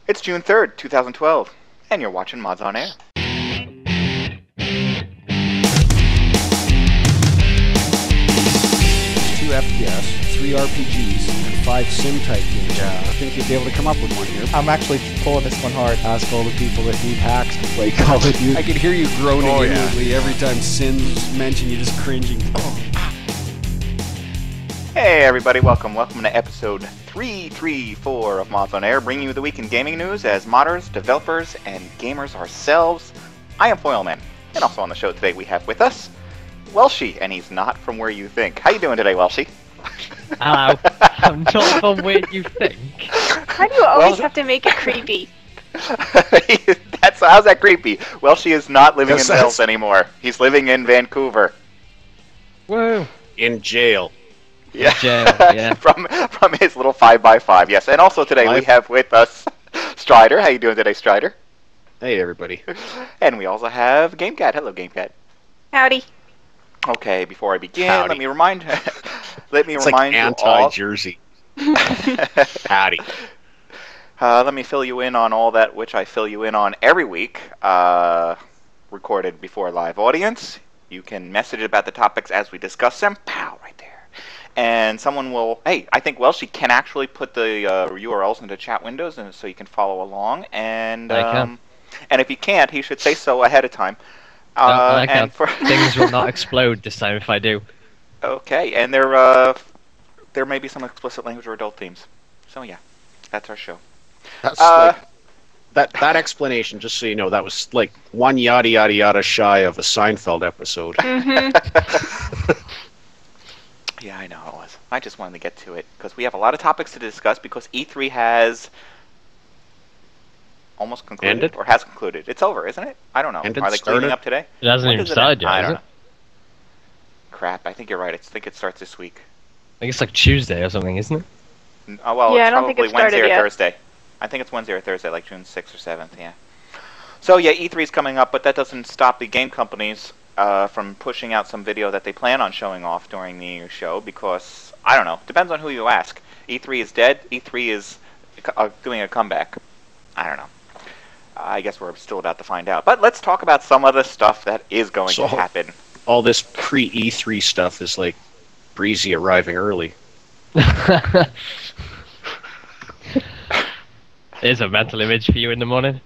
It's June 3rd, 2012, and you're watching Mods on Air. 2 FPS, 3 RPGs, and 5 sim-type games. Yeah. I think you'd be able to come up with one here. I'm actually pulling this one hard. Ask all the people that need hacks to play Call of Duty. I can hear you groaning inwardly every time Sin's mentioned. You're just cringing. Hey everybody, welcome to episode 334 of Mods on Air, bringing you the week in gaming news as modders, developers, and gamers ourselves. I am Foyleman, and also on the show today we have with us Welshy, and he's not from where you think. How you doing today, Welshy? Hello. I'm not from where you think. Why do you always have to make it creepy? How's that creepy? Welshy is not living in Wales anymore. He's living in Vancouver. Whoa. In jail. Yeah, Jail, yeah. from his little 5x5, yes. And also today we have with us Stryder. How you doing today, Stryder? Hey, everybody. And we also have GameKat. Hello, GameKat. Howdy. Okay, before I begin, Howdy. let me remind It's you like all. anti-Jersey. Howdy. Let me fill you in on all that which I fill you in on every week, recorded before a live audience. You can message about the topics as we discuss them. Pow, right there. And someone will... Hey, I think Welshy can actually put the URLs into chat windows and so you can follow along. And and if he can't, he should say so ahead of time. Things will not explode this time if I do. Okay, and there may be some explicit language or adult themes. So yeah, that's our show. That's like, that explanation, just so you know, that was like one yada yada yada shy of a Seinfeld episode. Mm-hmm. Yeah, I know it was. I just wanted to get to it because we have a lot of topics to discuss because E3 has almost concluded. Ended? Or has concluded. It's over, isn't it? I don't know. Ended, Are they cleaning started? up today? It hasn't When even does started end? I yet, don't is know. it? Crap, I think you're right. I think it starts this week. I think it's like Tuesday or something, isn't it? Oh, well, Yeah, I it's don't think probably it started Wednesday or yet. Thursday. I think it's Wednesday or Thursday, like June 6th or 7th, yeah. So, yeah, E3 is coming up, but that doesn't stop the game companies from pushing out some video that they plan on showing off during the show because, I don't know, depends on who you ask. E3 is dead. E3 is doing a comeback. I don't know. I guess we're still about to find out. But let's talk about some of the stuff that is going to happen. All this pre-E3 stuff is like Breezy arriving early. There's a mental image for you in the morning.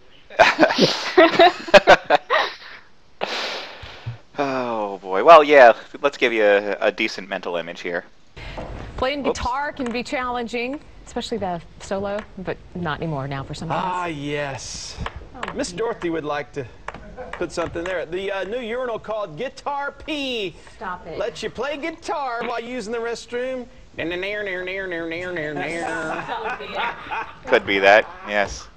Oh, boy. Well, yeah, let's give you a decent mental image here. Playing guitar can be challenging, especially the solo, but not anymore now for some of us. Ah, yes. Miss Dorothy would like to put something there. The new urinal called Guitar P. Stop it. Lets you play guitar while using the restroom. Could be that, yes.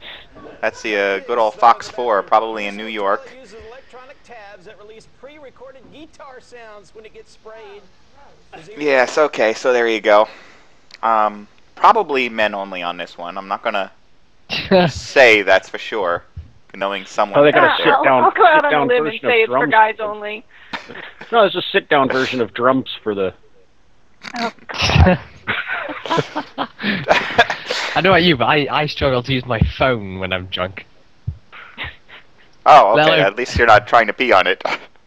That's the good old Fox 4, probably in New York. Uses electronic tabs that release pre-recorded guitar sounds when it gets sprayed. Yes, okay, so there you go. Probably men only on this one. I'm not gonna say that's for sure, knowing someone. Oh, they got out a there. I'll go out on a sit-down limb and version of say it's for drums. guys only. No, there's a sit-down version of drums for the... Oh, God. I know about you, but I struggle to use my phone when I'm drunk. Oh, okay. Well, At least you're not trying to pee on it.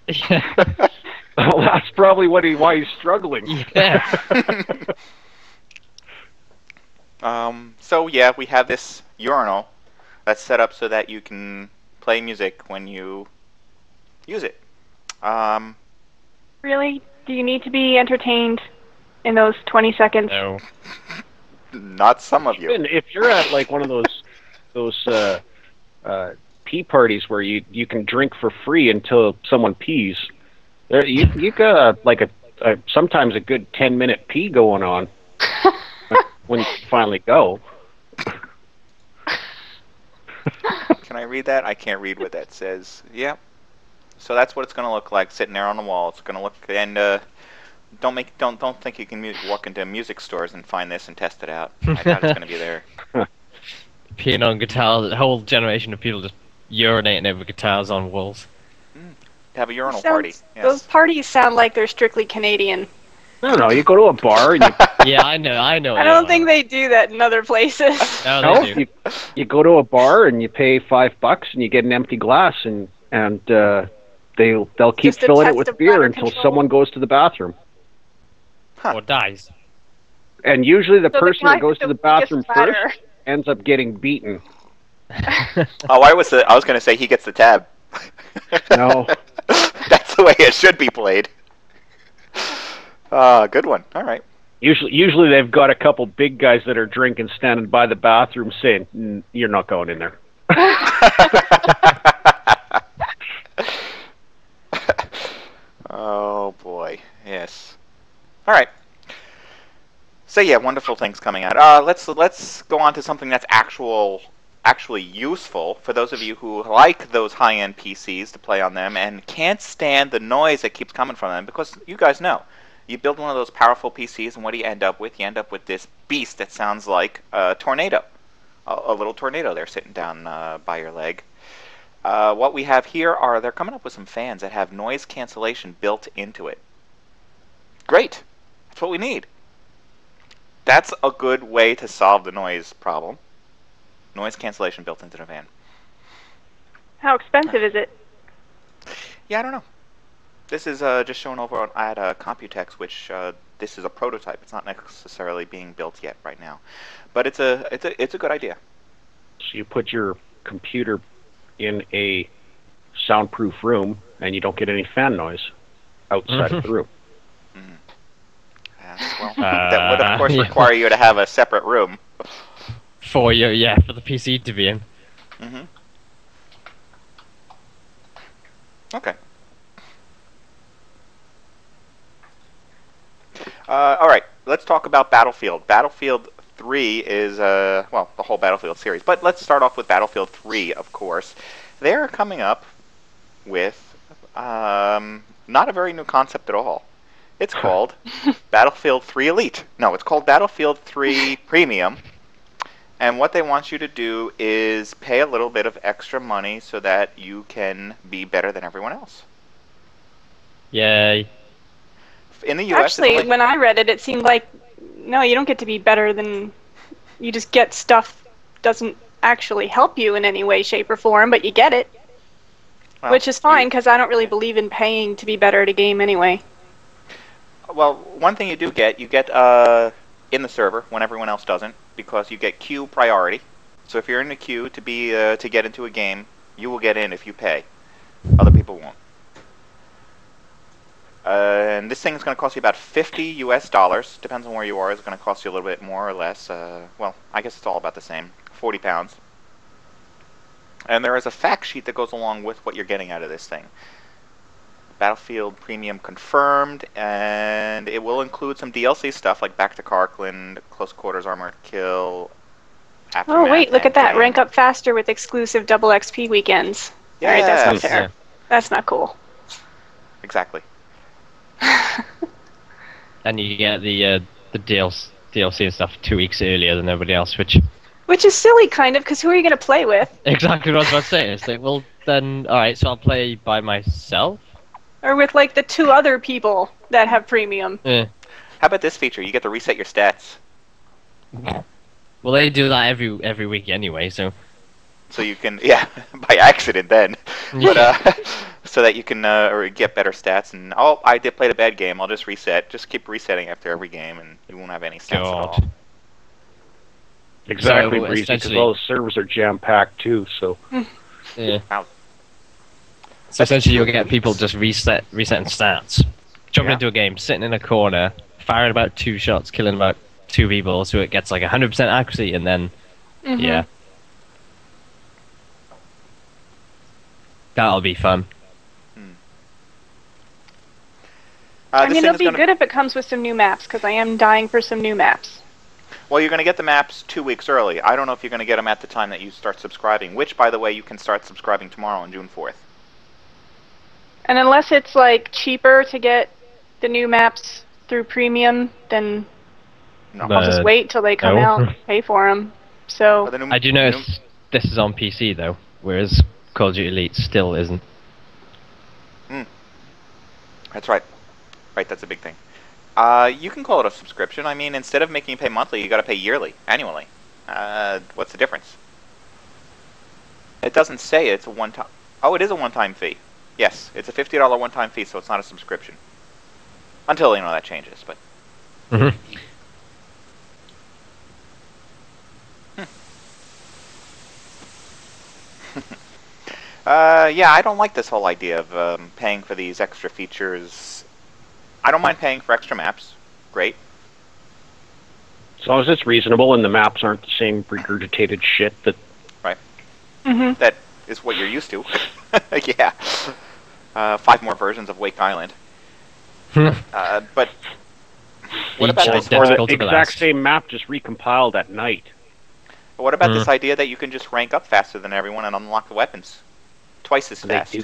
Yeah. Well, that's probably why he's struggling. Yeah. So yeah, we have this urinal that's set up so that you can play music when you use it. Really? Do you need to be entertained in those 20 seconds? No. Not some of you. And if you're at like one of those pee parties where you can drink for free until someone pees, you got like a sometimes a good 10-minute pee going on when you finally go. Can I read that? I can't read what that says. Yep. So that's what it's going to look like sitting there on the wall. It's going to look and don't think you can walk into music stores and find this and test it out. I doubt it's going to be there. Peeing on guitars, a whole generation of people just urinating over guitars on walls. Have a urinal party. Yes. Those parties sound like they're strictly Canadian. I don't know. You go to a bar and you Yeah, I know. I don't think they do that in other places. No, no, they do. you go to a bar and you pay $5 and you get an empty glass and they'll keep Just a filling it test with of beer bladder until control. someone goes to the bathroom. Or dies. And usually the So the person guy that goes with to the the biggest bathroom bladder. first ends up getting beaten. Oh, I was going to say he gets the tab. No. That's the way it should be played. Good one. All right. Usually they've got a couple big guys that are drinking standing by the bathroom saying, "You're not going in there." Oh boy, yes. All right. So yeah, wonderful things coming out. Let's go on to something that's actually useful for those of you who like those high-end PCs to play on them and can't stand the noise that keeps coming from them, because you guys know, you build one of those powerful PCs and what do you end up with? You end up with this beast that sounds like a tornado, a little tornado there sitting down by your leg. What we have here they're coming up with some fans that have noise cancellation built into it. Great. That's what we need. That's a good way to solve the noise problem. Noise cancellation built into the fan. How expensive is it? Yeah, I don't know. This is just shown over at Computex, which this is a prototype. It's not necessarily being built yet right now, but it's a good idea. So you put your computer in a soundproof room, and you don't get any fan noise outside of the room. Well, that would of course require you to have a separate room. For the PC to be in. Mm-hmm. Okay. All right, let's talk about Battlefield. Battlefield 3 is, well, the whole Battlefield series. But let's start off with Battlefield 3, of course. They're coming up with not a very new concept at all. It's called Battlefield 3 Elite. No, it's called Battlefield 3 Premium. And what they want you to do is pay a little bit of extra money so that you can be better than everyone else. Yay. In the US, Actually, when I read it, it seemed like, no, you don't get to be better than... You just get stuff doesn't actually help you in any way, shape, or form, but you get it. well, Which is fine, because I don't really believe in paying to be better at a game anyway. Well, one thing you get in the server when everyone else doesn't, because you get queue priority. So if you're in the queue to get into a game, you will get in if you pay. Other people won't. And this thing is going to cost you about $50 US. Depends on where you are. It's going to cost you a little bit more or less. Well, I guess it's all about the same. 40 pounds. And there is a fact sheet that goes along with what you're getting out of this thing. Battlefield Premium confirmed, and it will include some DLC stuff like Back to Karkland, Close Quarters Armored Kill, Aftermath. Oh, wait, look at that. Endgame. Rank up faster with exclusive double XP weekends. Yes. Alright, that's not fair. Yeah. That's not cool. Exactly. And you get the DLC and stuff 2 weeks earlier than everybody else, which is silly, kind of, because who are you going to play with? exactly what I was about to say. It's like, well, then, alright, so I'll play by myself? Or with, like, the 2 other people that have premium. Yeah. How about this feature? You get to reset your stats. Well, they do that every week anyway, so... So you can, yeah, by accident then. But, so that you can get better stats. And, oh, I did play a bad game. I'll just reset. Just keep resetting after every game, and you won't have any stats at all. Exactly, So, Breezy, because essentially- all the servers are jam-packed too, so... Yeah. Wow. So essentially you'll get people just resetting stats. Jumping Yeah. into a game, sitting in a corner, firing about 2 shots, killing about 2 people, so it gets like 100% accuracy, and then, yeah. That'll be fun. I mean, it'll be good if it comes with some new maps, because I am dying for some new maps. Well, you're going to get the maps 2 weeks early. I don't know if you're going to get them at the time that you start subscribing, which, by the way, you can start subscribing tomorrow on June 4th. And unless it's, like, cheaper to get the new maps through premium, then No. I'll just wait till they come out and pay for them. So I do notice this is on PC, though, whereas Call of Duty Elite still isn't. That's right. Right, that's a big thing. You can call it a subscription. I mean, instead of making you pay monthly, you got to pay annually. What's the difference? It doesn't say it's a one-time. Oh, it is a one-time fee. Yes, it's a $50 one-time fee, so it's not a subscription. Until that changes, but. Yeah, I don't like this whole idea of paying for these extra features. I don't mind paying for extra maps. Great. As long as it's reasonable and the maps aren't the same regurgitated shit that... Right. That is what you're used to. Yeah. 5 more versions of Wake Island. But... What about this? Or the exact same map just recompiled at night. What about this idea that you can just rank up faster than everyone and unlock the weapons? Twice as fast.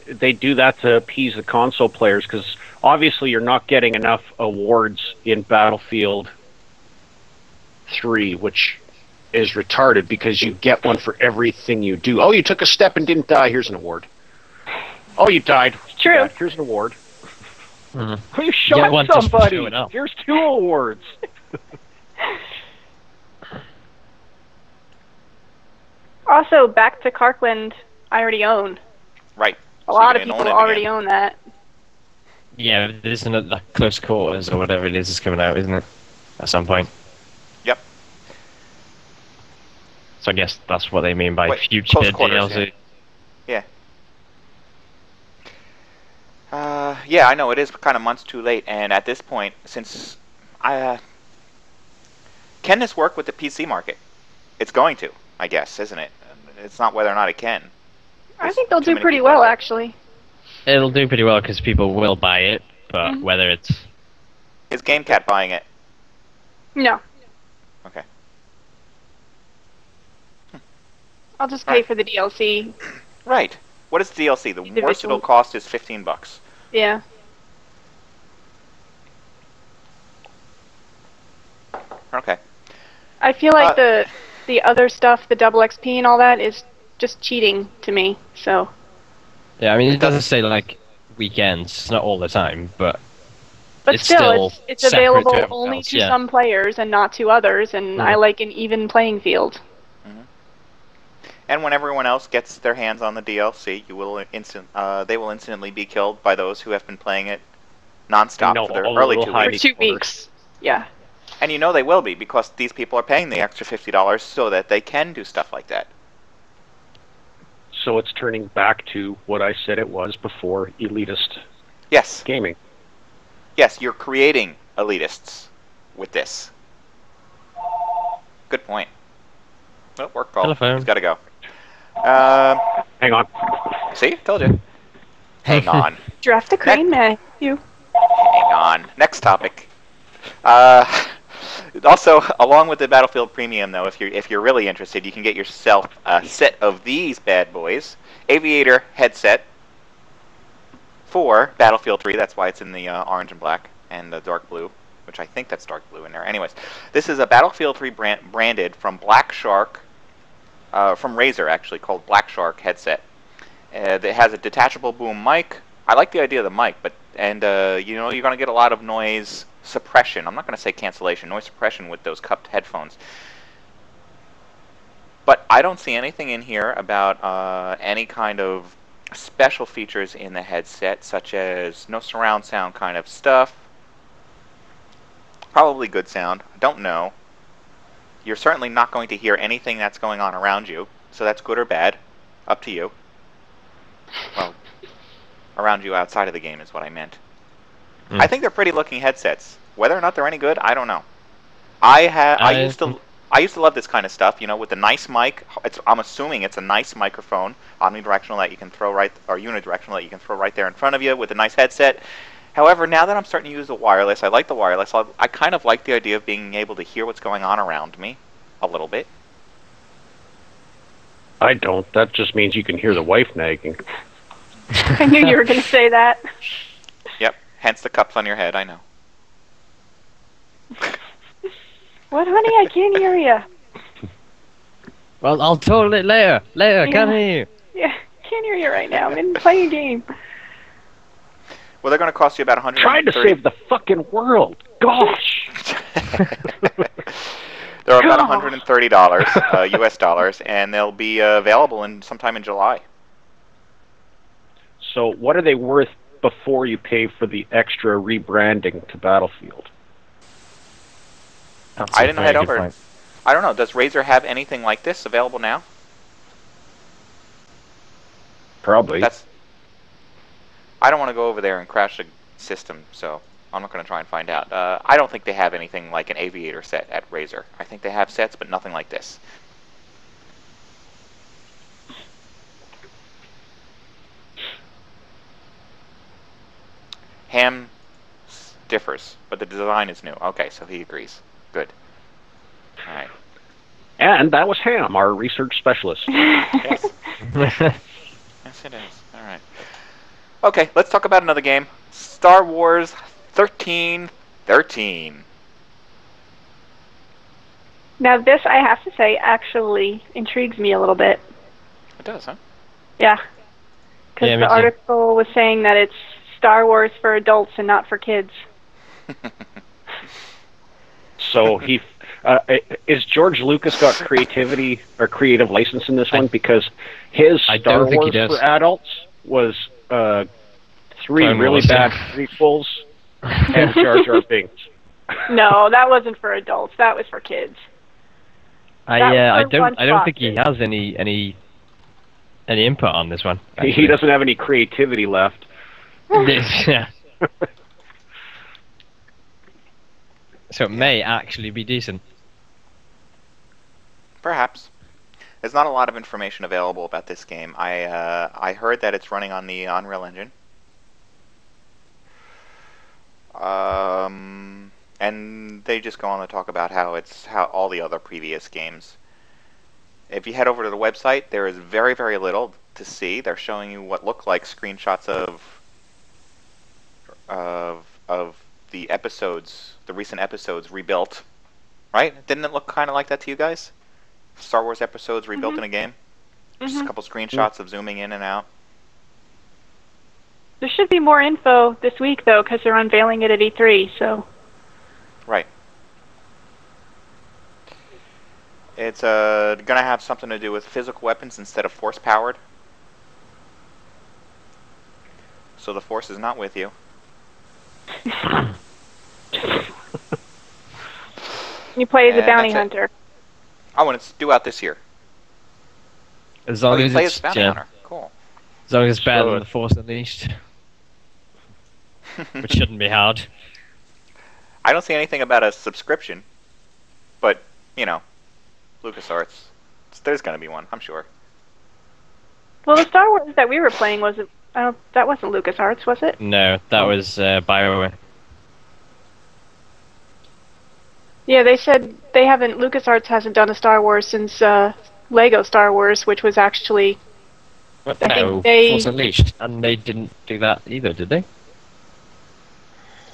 They do that to appease the console players, because obviously you're not getting enough awards in Battlefield 3, which is retarded, because you get one for everything you do. Oh, you took a step and didn't die, here's an award. Oh, you died. True. Yeah, here's an award. Mm-hmm. Oh, you shot somebody. Here's 2 awards. Also, back to Karkland, I already own. Right. A lot of people already own that. Yeah, isn't it the Close Quarters or whatever it is coming out, isn't it? At some point. Yep. So I guess that's what they mean by future DLC. Yeah. Yeah, I know, it is kind of months too late, and at this point, since can this work with the PC market? It's going to, I guess, isn't it? It's not whether or not it can. I think they'll do pretty well, actually. It'll do pretty well because people will buy it, but whether it's... Is GameKat buying it? No. Okay. I'll just pay for the DLC. Right. What is DLC? The worst it'll cost is $15. Yeah. Okay. I feel like the other stuff, the double XP and all that, is just cheating to me, so... Yeah, I mean, it doesn't say, like, weekends. It's not all the time, but it's still it's available only to some players and not to others, and I like an even playing field. And when everyone else gets their hands on the DLC, they will instantly be killed by those who have been playing it non-stop for their early 2 weeks. For 2 weeks, yeah. And you know they will be, because these people are paying the extra $50 so that they can do stuff like that. So it's turning back to what I said it was before, elitist gaming. Yes, you're creating elitists with this. Good point. Oh, work call. Telephone. He's got to go. Hang on. See? Told you. Hang on. Draft the crane, man. Hang on. Next topic. Also, along with the Battlefield Premium, though, if you're really interested, you can get yourself a set of these bad boys. Aviator headset for Battlefield 3. That's why it's in the orange and black and the dark blue, which I think that's dark blue in there. Anyways, this is a Battlefield 3 branded from Black Shark, from Razer actually, called Black Shark headset. It has a detachable boom mic. I like the idea of the mic, but you know, you're going to get a lot of noise suppression. I'm not going to say cancellation, noise suppression with those cupped headphones. But I don't see anything in here about any kind of special features in the headset, such as no surround sound kind of stuff. Probably good sound. I don't know. You're certainly not going to hear anything that's going on around you, so that's good or bad. Up to you. Well, around you outside of the game is what I meant. I think they're pretty looking headsets. Whether or not they're any good, I don't know. I used to love this kind of stuff, you know, with the nice mic. I'm assuming it's a nice microphone, omnidirectional that you can throw or unidirectional that you can throw right there in front of you with a nice headset. However, now that I'm starting to use the wireless, I like the wireless. I kind of like the idea of being able to hear what's going on around me a little bit. I don't. That just means you can hear the wife nagging. I knew you were going to say that. Yep. Hence the cups on your head, I know. What, honey? I can't hear you. Well, I'll total it later. Can't hear you. Yeah, can't hear you right now. I'm in playing a game. Well, they're going to cost you about 130. Trying to save the fucking world. Gosh. They're about $130 US dollars, and they'll be available in sometime in July. So what are they worth before you pay for the extra rebranding to Battlefield? I didn't head over. I don't know. Does Razer have anything like this available now? Probably. I don't want to go over there and crash the system, so I'm not going to try and find out. I don't think they have anything like an Aviator set at Razer. I think they have sets, but nothing like this. Ham differs, but the design is new. Okay, so he agrees. Good. All right. And that was Ham, our research specialist. Yes. Yes, it is. All right. Okay, let's talk about another game. Star Wars 1313. Now this, I have to say, actually intrigues me a little bit. It does, huh? Yeah. Because the article was saying that it's Star Wars for adults and not for kids. So is George Lucas got creativity or creative license in this one? Because his Star Wars for adults was 3 really bad prequels and Jar Jar Binks. No, that wasn't for adults. That was for kids. I don't think he has any input on this one. Actually. He doesn't have any creativity left. Yeah. So it may actually be decent. Perhaps. There's not a lot of information available about this game. I heard that it's running on the Unreal Engine. And they just go on to talk about how all the other previous games. If you head over to the website, there is very, very little to see. They're showing you what look like screenshots of the episodes, the recent episodes rebuilt. Right? Didn't it look kind of like that to you guys? Star Wars episodes rebuilt in a game? Just a couple screenshots of zooming in and out. There should be more info this week, though, because they're unveiling it at E3, so... Right. It's going to have something to do with physical weapons instead of force-powered. So the force is not with you. You play as a bounty hunter. Oh, and it's due out this year. As long as it's bounty hunter. Cool. As long as it's better than the Force Unleashed. Which shouldn't be hard. I don't see anything about a subscription, but, you know, LucasArts, there's going to be one, I'm sure. Well, the Star Wars that we were playing wasn't, that wasn't LucasArts, was it? No, that was BioWare. Yeah, they said they haven't, LucasArts hasn't done a Star Wars since Lego Star Wars, which was actually... No, Force Unleashed. And they didn't do that either, did they?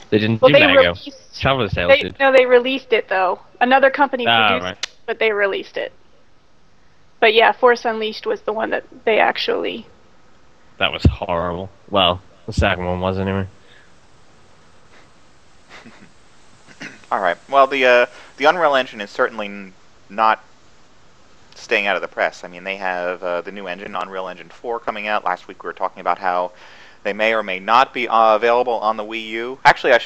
They didn't do Lego. Traveler's Tales did. No, they released it, though. Another company produced it, but they released it. But yeah, Force Unleashed was the one that they actually... That was horrible. Well, the second one was, anyway. Alright, well, the Unreal Engine is certainly not staying out of the press. I mean, they have the new engine, Unreal Engine 4, coming out. Last week we were talking about how they may or may not be available on the Wii U. Actually, I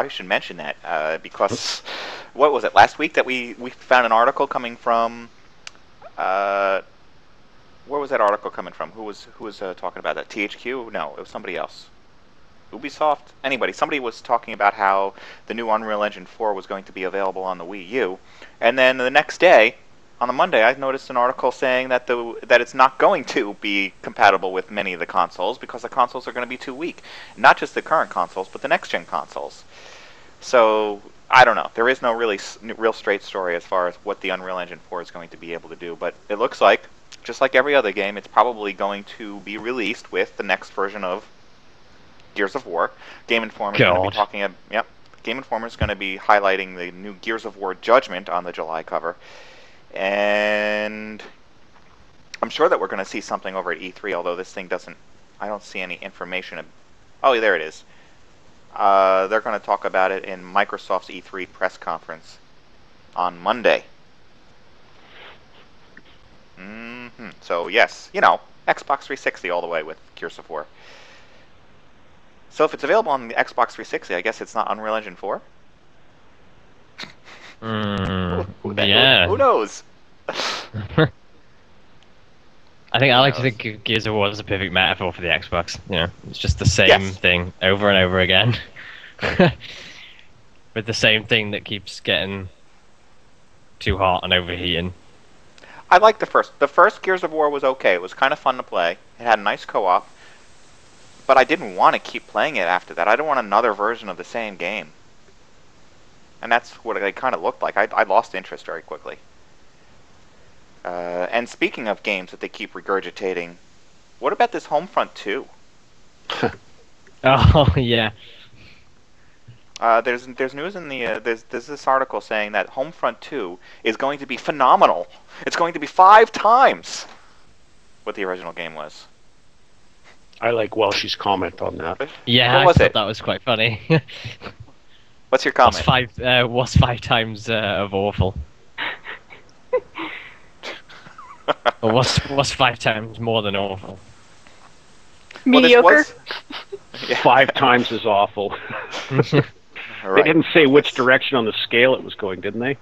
should mention that because what was it last week that we found an article coming from? Where was that article coming from? Who was talking about that? THQ? No, it was somebody else. Ubisoft? Anybody? Somebody was talking about how the new Unreal Engine 4 was going to be available on the Wii U, and then the next day, on the Monday, I noticed an article saying that it's not going to be compatible with many of the consoles because the consoles are going to be too weak. Not just the current consoles, but the next-gen consoles. So, I don't know. There is no real straight story as far as what the Unreal Engine 4 is going to be able to do, but it looks like, just like every other game, it's probably going to be released with the next version of Gears of War. Game Informer is going to be talking. Game Informer is going to be highlighting the new Gears of War Judgment on the July cover. And I'm sure that we're going to see something over at E3, although this thing doesn't... I don't see any information. Oh, there it is. They're going to talk about it in Microsoft's E3 press conference on Monday. So yes, you know, Xbox 360 all the way with Gears of War. So if it's available on the Xbox 360, I guess it's not Unreal Engine 4? Yeah. Who knows? I like to think Gears of War is a perfect metaphor for the Xbox. You know, it's just the same thing over and over again. With the same thing that keeps getting too hot and overheating. I like the first. The first Gears of War was okay. It was kind of fun to play. It had a nice co-op. But I didn't want to keep playing it after that. I don't want another version of the same game. And that's what it kind of looked like. I lost interest very quickly. And speaking of games that they keep regurgitating, what about this Homefront 2? Oh, yeah. There's news in the there's this article saying that Homefront 2 is going to be phenomenal. It's going to be 5 times what the original game was. I like Welshy's comment on that. Yeah, I thought that was quite funny. What's your comment? What's 5 times of awful? Or what's 5 times more than awful? Mediocre? 5 times as awful. They didn't say which direction on the scale it was going, didn't they?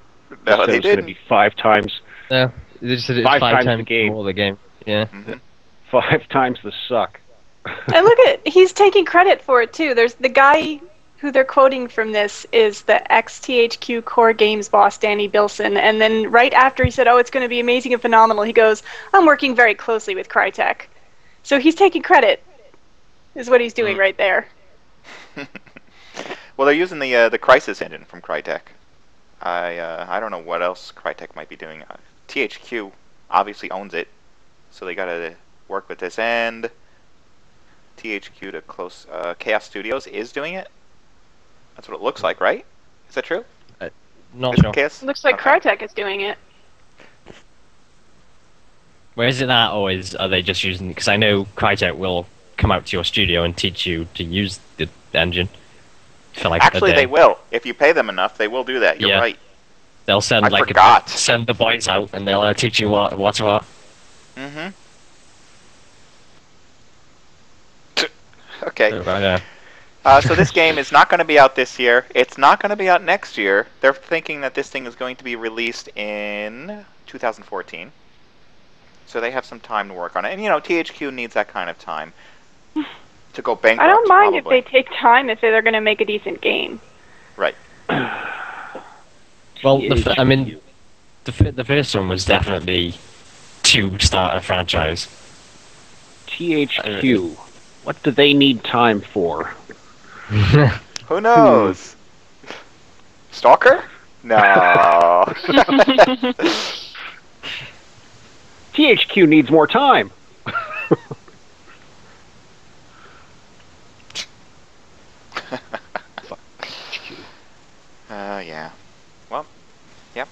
No, they didn't. It was going to be 5 times. No, they just said it was 5 times the game. more the game. Yeah. 5 times the suck. And look at, he's taking credit for it too. There's the guy who they're quoting from this is the ex-THQ Core Games boss, Danny Bilson. And then right after he said, oh, it's going to be amazing and phenomenal, he goes, I'm working very closely with Crytek. So he's taking credit, is what he's doing right there. Well, they're using the Crysis engine from Crytek. I don't know what else Crytek might be doing. THQ obviously owns it, so they got to work with this. And THQ to close Chaos Studios is doing it. That's what it looks like, right? Is that true? Not sure. It looks like Crytek is doing it. Where is it that, or are they just using? Because I know Crytek will come out to your studio and teach you to use the engine. For like actually, they will. If you pay them enough, they will do that. You're right. They'll send send the boys out, and they'll teach you what's what. Mm-hmm. Okay. So this game is not going to be out this year. It's not going to be out next year. They're thinking that this thing is going to be released in 2014. So they have some time to work on it. And, you know, THQ needs that kind of time to go bankrupt. I don't mind probably. if they take time if they're going to make a decent game. Right. Well, the first one was definitely to start a franchise. THQ. What do they need time for? Who knows? Stalker? No. THQ needs more time. Yeah. Well, yep.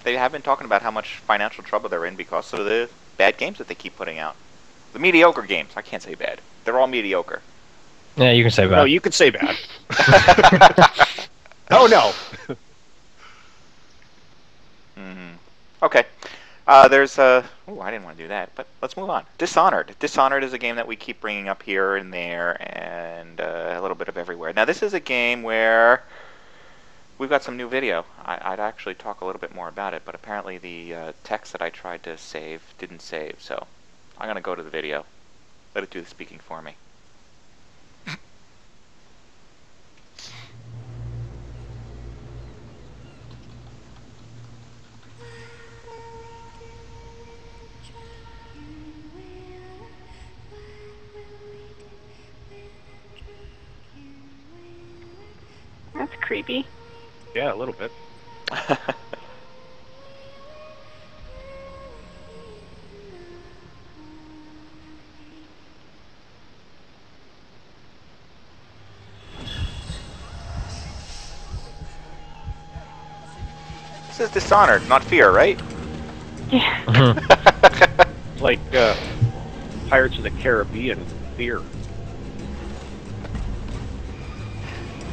They have been talking about how much financial trouble they're in because of the bad games that they keep putting out. The mediocre games. I can't say bad. They're all mediocre. Yeah, you can say bad. No, you can say bad. Oh, no. Okay. There's oh, I didn't want to do that, but let's move on. Dishonored. Dishonored is a game that we keep bringing up here and there and a little bit of everywhere. Now, this is a game where we've got some new video. I'd actually talk a little bit more about it, but apparently the text that I tried to save didn't save, so I'm going to go to the video. Let it do the speaking for me. That's creepy. Yeah, a little bit. This is Dishonored, not Fear, right? Yeah. Like Pirates of the Caribbean, Fear.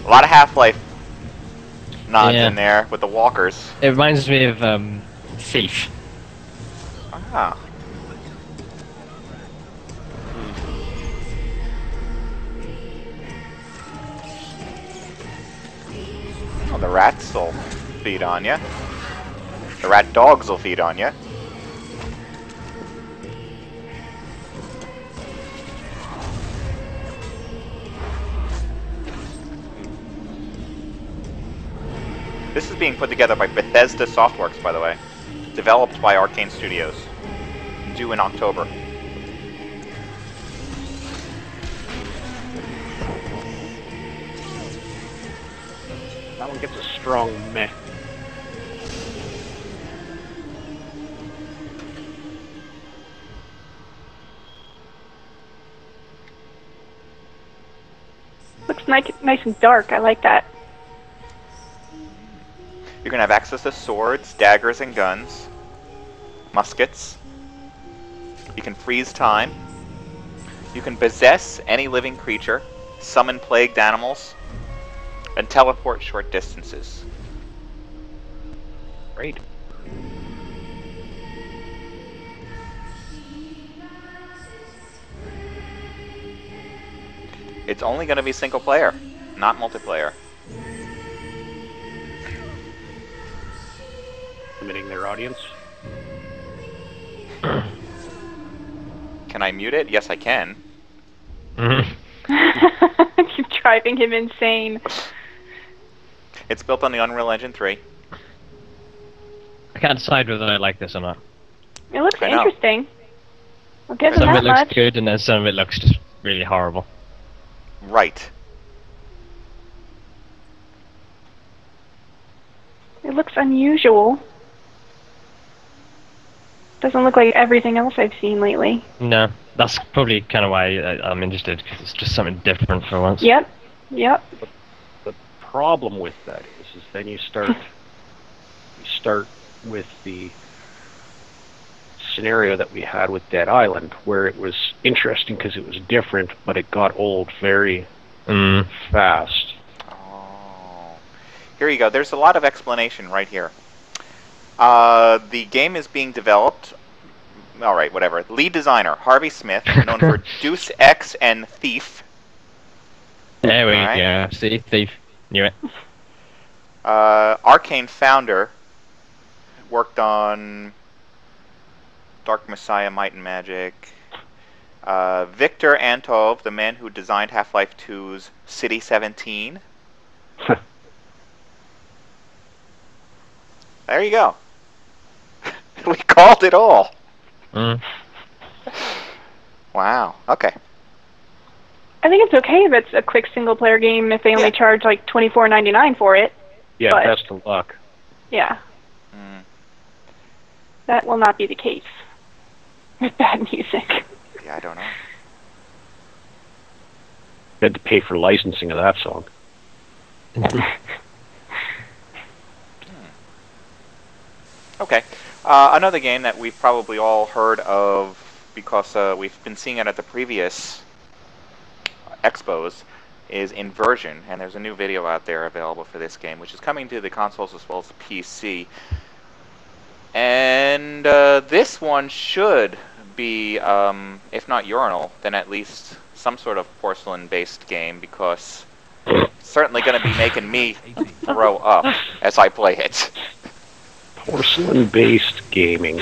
A lot of Half-Life nods in there with the walkers. It reminds me of Thief. Ah. Oh, the rats will feed on you. The rat dogs will feed on you. This is being put together by Bethesda Softworks, by the way. Developed by Arcane Studios. Due in October. That one gets a strong meh. Looks nice and dark. I like that. You're going to have access to swords, daggers, and guns. Muskets. You can freeze time. You can possess any living creature, summon plagued animals, and teleport short distances. Great. It's only going to be single player, not multiplayer. Limiting their audience. Can I mute it? Yes, I can. Keep driving him insane. It's built on the Unreal Engine 3. I can't decide whether I like this or not. It looks interesting. I'll give him Some of that it looks much. good, and then some of it looks just really horrible. Right. It looks unusual. Doesn't look like everything else I've seen lately. No, that's probably kind of why I'm interested, because it's just something different for once. Yep. Yep. The problem with that is then you start with the scenario that we had with Dead Island, where it was interesting because it was different, but it got old very fast. Oh. Here you go. There's a lot of explanation right here. The game is being developed. All right, whatever. Lead designer Harvey Smith, known for Deus Ex and Thief. There we go. See, Thief. Knew it. Arcane founder worked on Dark Messiah, Might and Magic. Victor Antov, the man who designed Half-Life 2's City 17. There you go. We called it all. Wow. Okay. I think it's okay if it's a quick single-player game if they only charge like $24.99 for it. Yeah, but best of luck. Yeah. That will not be the case with bad music. Yeah, I don't know. You had to pay for licensing of that song. Okay. Another game that we've probably all heard of because we've been seeing it at the previous expos is Inversion, and there's a new video out there available for this game, which is coming to the consoles as well as the PC. And this one should be, if not urinal, then at least some sort of porcelain-based game, because it's certainly going to be making me throw up as I play it. Porcelain-based gaming.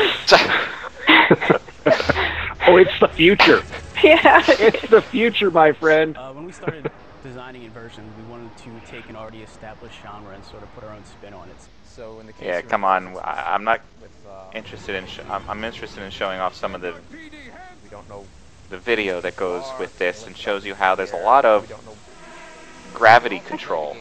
Oh, it's the future. Yeah. It's the future, my friend. When we started designing Inversion, we wanted to take an already established genre and sort of put our own spin on it. So in the case come on. I'm not interested in. I'm interested in showing off some of the video that goes with this and shows you how there's a lot of gravity control.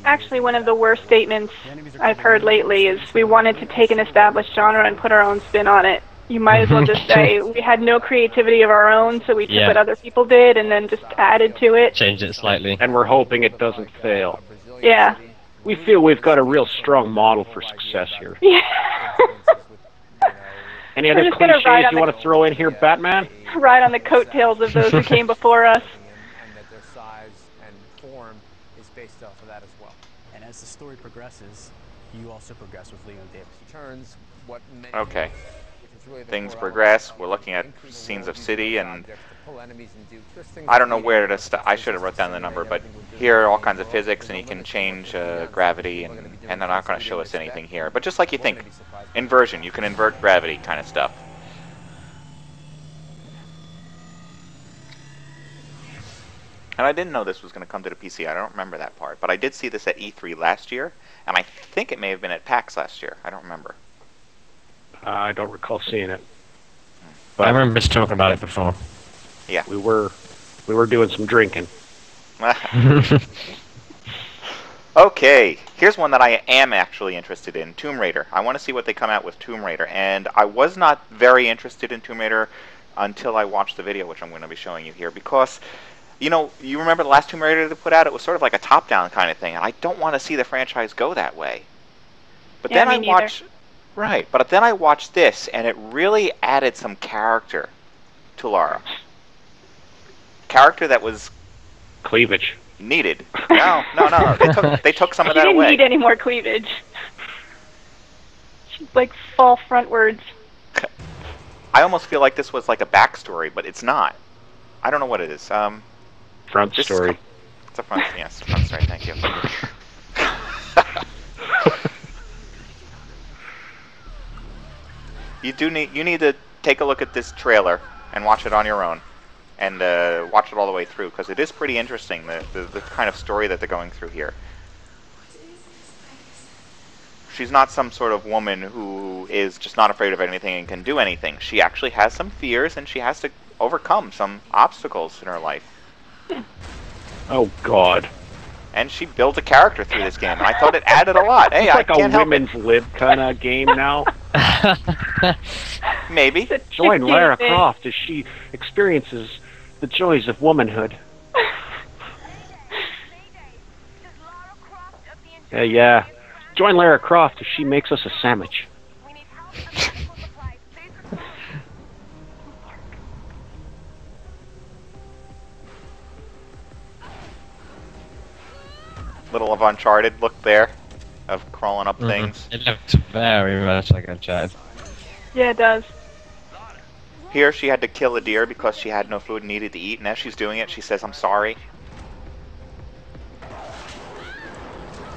Actually, one of the worst statements I've heard lately is we wanted to take an established genre and put our own spin on it. You might as well just say we had no creativity of our own, so we took what other people did and then just added to it. Changed it slightly. And we're hoping it doesn't fail. Yeah. We feel we've got a real strong model for success here. Yeah. Any other cliches you want to throw in here, Batman? Right on the coattails of those who came before us. based off of that as well. And as the story progresses, you also progress with Leon Davis. He turns what Okay. Things progress. We're looking at scenes of city, and I don't know where to stop. I should have wrote down the number, but here are all kinds of physics, and you can change gravity, and they're not going to show us anything here. But just like you think, inversion, you can invert gravity kind of stuff. And I didn't know this was going to come to the PC. I don't remember that part. But I did see this at E3 last year, and I think it may have been at PAX last year. I don't remember. I don't recall seeing it. But I remember just talking about it before. Yeah. We were doing some drinking. Okay, here's one that I am actually interested in, Tomb Raider. I want to see what they come out with Tomb Raider, and I was not very interested in Tomb Raider until I watched the video, which I'm going to be showing you here, because, you know, you remember the last Tomb Raider they put out? It was sort of like a top-down kind of thing, and I don't want to see the franchise go that way. But yeah, then I watched... Right, but then I watched this, and it really added some character to Lara. Character that was... Cleavage. Needed. No. They took some of that away. She didn't need any more cleavage. She's like fall frontwards. I almost feel like this was like a backstory, but it's not. I don't know what it is. Front story. It's a front. Yes, front story. Thank you. You need to take a look at this trailer and watch it on your own, and watch it all the way through, because it is pretty interesting, the kind of story that they're going through here. She's not some sort of woman who is just not afraid of anything and can do anything. She actually has some fears, and she has to overcome some obstacles in her life. Oh, God. And she built a character through this game, and I thought it added a lot. Hey, it's I like can't a help it. women's lib kind of game now. Maybe. Join Lara Croft as she experiences the joys of womanhood. Yeah. Join Lara Croft as she makes us a sandwich. Little of Uncharted look there, of crawling up things. It looks very much like Uncharted. Yeah, it does. Here she had to kill a deer because she had no food and needed to eat, and as she's doing it, she says, "I'm sorry."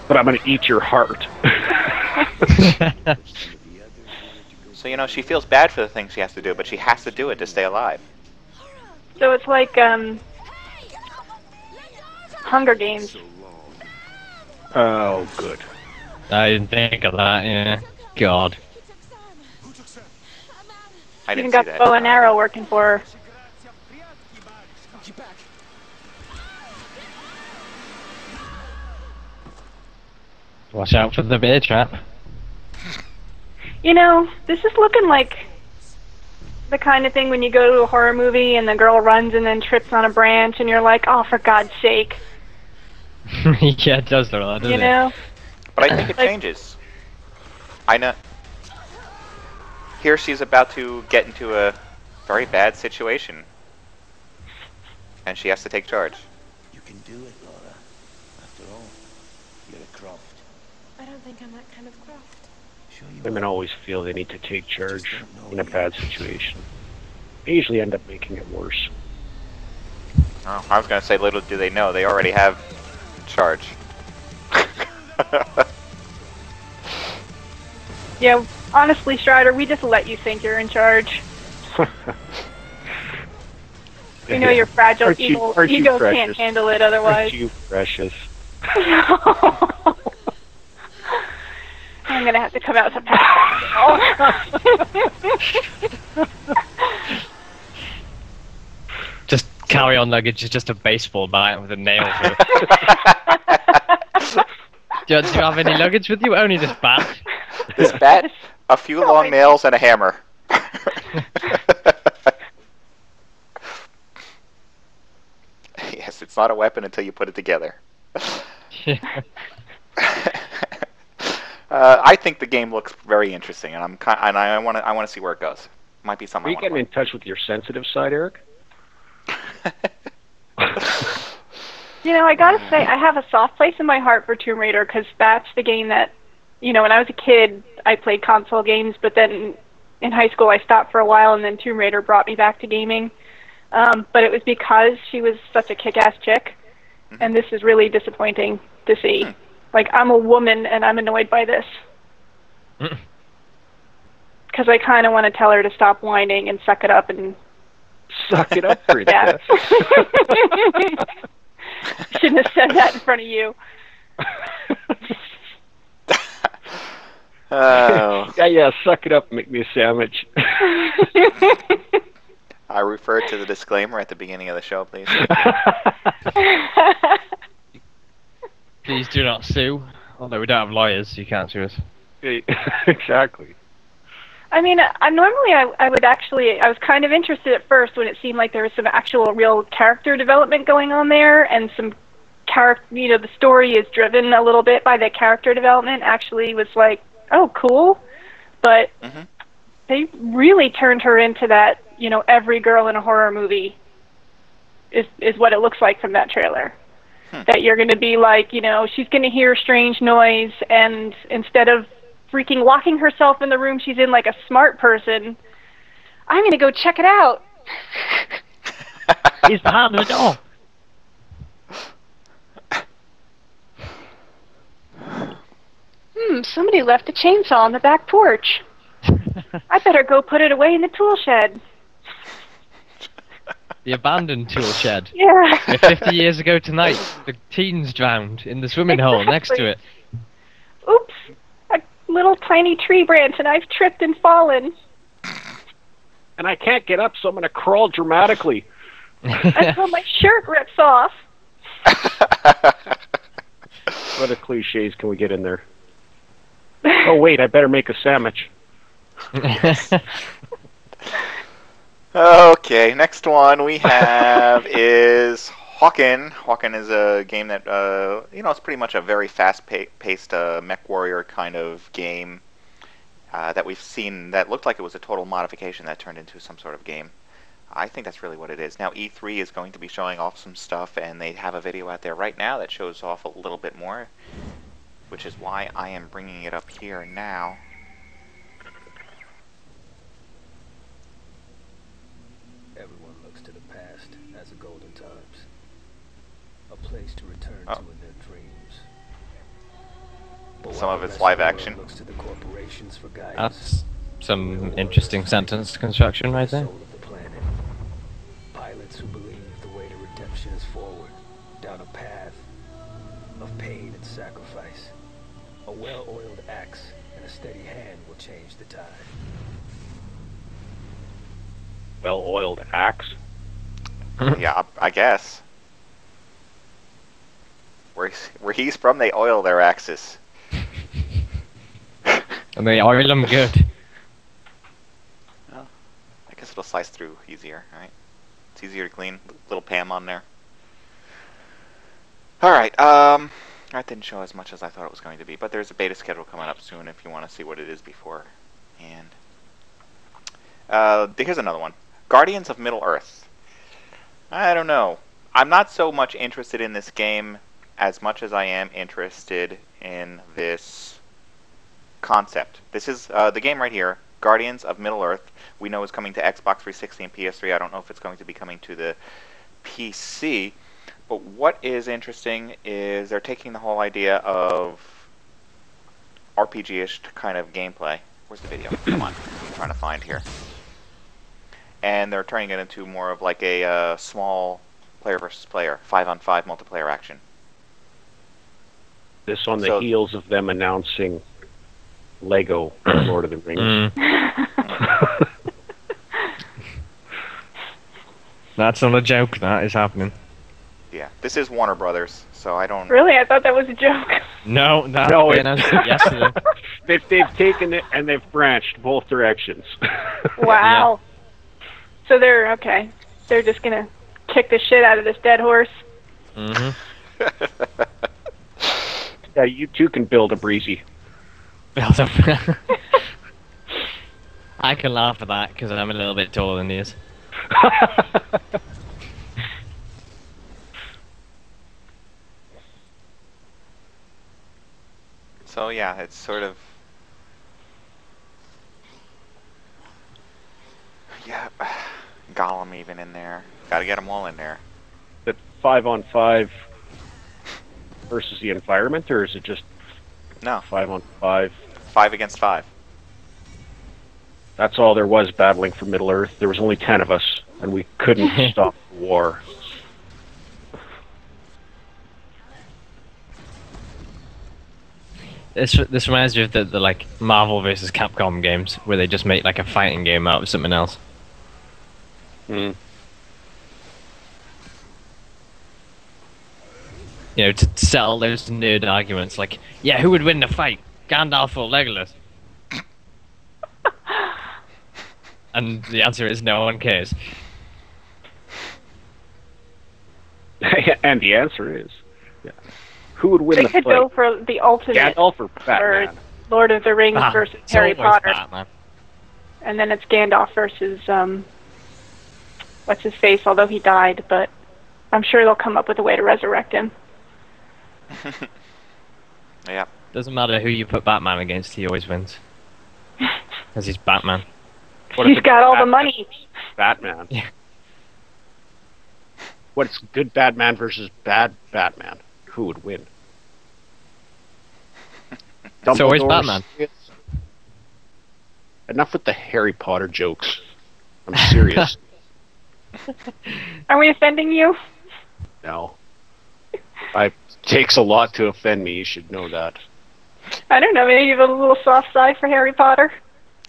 But I'm going to eat your heart. So, you know, she feels bad for the things she has to do, but she has to do it to stay alive. So it's like, Hunger Games. Oh, good. I didn't think of that, yeah. God. I didn't Even got see that. bow and arrow working for her. Watch out for the bear trap. You know, this is looking like the kind of thing when you go to a horror movie and the girl runs and then trips on a branch and you're like, oh, for God's sake. Yeah, it does look like that, doesn't it? You know? But I think it changes. I know. Here she's about to get into a very bad situation. And she has to take charge. You can do it, Laura. After all, you're a Croft. I don't think I'm that kind of Croft. Sure you Women are. always feel they need to take charge in a bad situation. They usually end up making it worse. Oh, I was going to say, little do they know, they already have charge. Yeah, honestly, Stryder, we just let you think you're in charge. We know you're fragile. Aren't you Ego precious? can't handle it otherwise. Aren't you precious? I'm gonna have to come out to Just carry-on luggage is just a baseball bat with a nail through it. Do you have any luggage with you? Only this bat. This bat, a few long nails, and a hammer. Yes, it's not a weapon until you put it together. I think the game looks very interesting, and I want to see where it goes. Might be something. Are you getting in touch with your sensitive side, Eric? You know, I gotta say, I have a soft place in my heart for Tomb Raider because that's the game that, you know, when I was a kid, I played console games, but then in high school I stopped for a while, and then Tomb Raider brought me back to gaming. But it was because she was such a kick-ass chick, and this is really disappointing to see. Like, I'm a woman, and I'm annoyed by this. Because I kind of want to tell her to stop whining and suck it up and... Suck it up, princess. Shouldn't have said that in front of you. Yeah, suck it up and make me a sandwich. I refer to the disclaimer at the beginning of the show, please. Please do not sue. Although we don't have lawyers, so you can't sue us. Exactly. I mean, I was kind of interested at first when it seemed like there was some actual real character development going on there, and some you know, the story is driven a little bit by the character development. Actually was like, oh, cool. But they really turned her into that, you know, every girl in a horror movie is what it looks like from that trailer. That you're going to be like, you know, she's going to hear a strange noise, and instead of freaking locking herself in the room she's in like a smart person, I'm going to go check it out. He's behind the door. Somebody left a chainsaw on the back porch. I better go put it away in the tool shed. The abandoned tool shed. Yeah. Where 50 years ago tonight, the teens drowned in the swimming hole next to it. Oops. A little tiny tree branch, and I've tripped and fallen. And I can't get up, so I'm going to crawl dramatically. Until my shirt rips off. What other cliches can we get in there? Oh, wait, I better make a sandwich. Okay, next one we have is Hawken. Hawken is a game that, you know, it's pretty much a very fast-paced mech warrior kind of game that we've seen that looked like it was a total modification that turned into some sort of game. I think that's really what it is. Now, E3 is going to be showing off some stuff, and they have a video out there right now that shows off a little bit more, which is why I am bringing it up here now. Everyone looks to the past as the golden times, a place to return to in their dreams. But some of it's live action. Looks to the corporations for guidance. That's some interesting sentence construction right there. Pilots who believe the way to redemption is forward, down a path of pain and sacrifice. A well-oiled axe and a steady hand will change the tide. Well-oiled axe? Yeah, I guess. Where he's from, they oil their axes. And they oil them good. Well, I guess it'll slice through easier, right? It's easier to clean. Little Pam on there. Alright, that didn't show as much as I thought it was going to be, but there's a beta schedule coming up soon if you want to see what it is before. And here's another one. Guardians of Middle-earth. I don't know. I'm not so much interested in this game as much as I am interested in this concept. This is the game right here, Guardians of Middle-earth. We know is coming to Xbox 360 and PS3. I don't know if it's going to be coming to the PC. But what is interesting is they're taking the whole idea of RPG-ish kind of gameplay. Where's the video? Come on. I'm trying to find here. And they're turning it into more of like a small player versus player, 5-on-5 multiplayer action. This on the heels of them announcing Lego Lord of the Rings. That's not a joke, that is happening. Yeah, this is Warner Brothers, so I don't... Really? I thought that was a joke. No, yesterday. They've taken it and they've branched both directions. Wow. Yeah. So they're, okay. They're just going to kick the shit out of this dead horse. Mm-hmm. Yeah, you too can build a breezy. I can laugh at that because I'm a little bit taller than he is. So yeah, it's sort of... Yeah, Gollum even in there. Got to get them all in there. Is it 5-on-5 versus the environment, or is it just No. 5-on-5? 5 against 5. That's all there was battling for Middle Earth. There was only 10 of us, and we couldn't stop the war. This reminds me of the like Marvel versus Capcom games where they just make like a fighting game out of something else. Hmm. You know, to settle those nerd arguments, like, yeah, who would win the fight, Gandalf or Legolas? And the answer is no one cares. And the answer is, yeah. Who would win They the could fight? go for the ultimate Gandalf or Batman? for Lord of the Rings versus It's Harry always Potter. Batman. And then it's Gandalf versus, what's his face, although he died, but I'm sure they'll come up with a way to resurrect him. Yeah. Doesn't matter who you put Batman against, he always wins. Because he's Batman. He's got all the money. Batman. Yeah. What's good Batman versus bad Batman? Who would win? It's always Dumbledore, Batman. Enough with the Harry Potter jokes. I'm serious. Are we offending you? No. It takes a lot to offend me, you should know that. I don't know, maybe you have a little soft side for Harry Potter?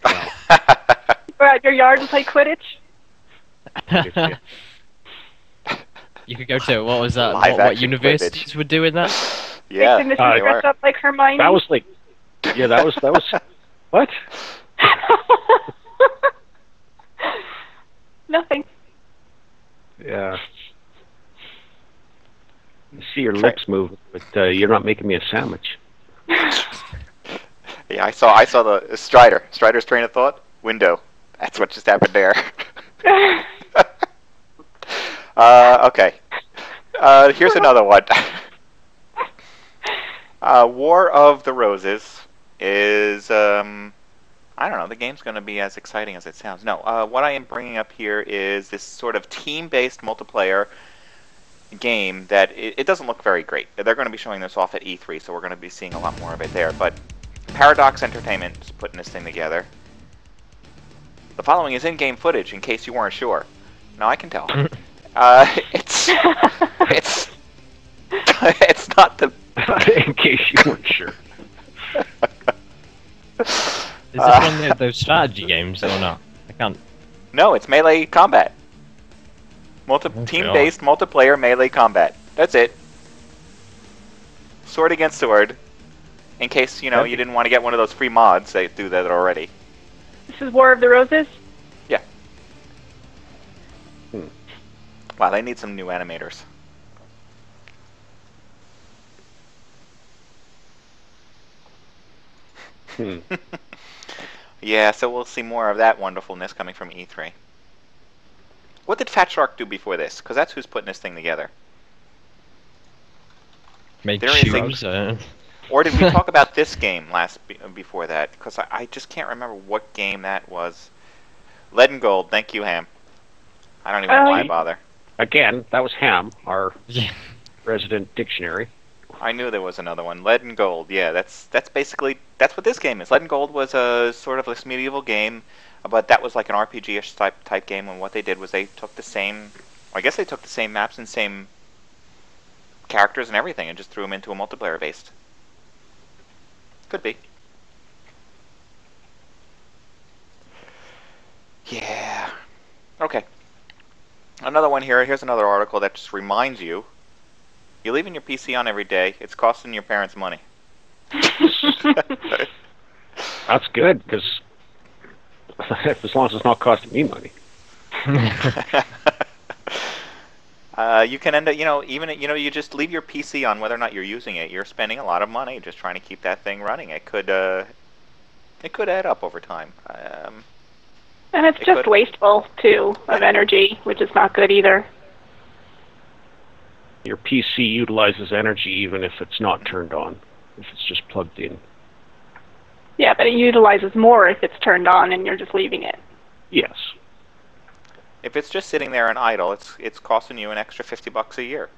Go out your yard and play Quidditch? You could go to, what was that? Live What action universities Quidditch. would do in that? Yeah. Make the Mrs. dress up like Hermione? That was like... Yeah, that was... What? Nothing. Yeah. I see your lips move, but you're not making me a sandwich. Yeah, I saw the Stryder. Stryder's train of thought. Window. That's what just happened there. Okay. Here's another one. War of the Roses is, I don't know, the game's going to be as exciting as it sounds. No, what I am bringing up here is this sort of team-based multiplayer game that it doesn't look very great. They're going to be showing this off at E3, so we're going to be seeing a lot more of it there. But Paradox Entertainment is putting this thing together. The following is in-game footage, in case you weren't sure. Now I can tell. It's not the... In case you weren't sure. Is this one of those strategy games or not? I can't... No, it's melee combat. Team-based multiplayer melee combat. That's it. Sword against sword. In case, you know, you didn't want to get one of those free mods, they do that already. This is War of the Roses? Yeah. Wow, they need some new animators. Yeah, so we'll see more of that wonderfulness coming from E3. What did Fat Shark do before this? Because that's who's putting this thing together. Make There is shoes. Or did we talk about this game before that? Because I just can't remember what game that was. Lead and Gold. Thank you, Ham. I don't even know why I bother. Again, that was Ham, our resident dictionary. I knew there was another one. Lead and Gold. Yeah, that's basically what this game is. Lead and Gold was a sort of this medieval game, but that was like an RPG-ish type game. And what they did was they took the same, I guess they took the same maps and same characters and everything, and just threw them into a multiplayer based. Could be. Yeah. Okay. Another one here. Here's another article that just reminds you. You're leaving your PC on every day. It's costing your parents money. That's good, because as long as it's not costing me money. You can end up, you just leave your PC on whether or not you're using it. You're spending a lot of money just trying to keep that thing running. It could add up over time. And it's just wasteful, too, of energy, which is not good either. Your PC utilizes energy even if it's not turned on, if it's just plugged in. Yeah, but it utilizes more if it's turned on and you're just leaving it. Yes. If it's just sitting there and idle, it's costing you an extra $50 a year.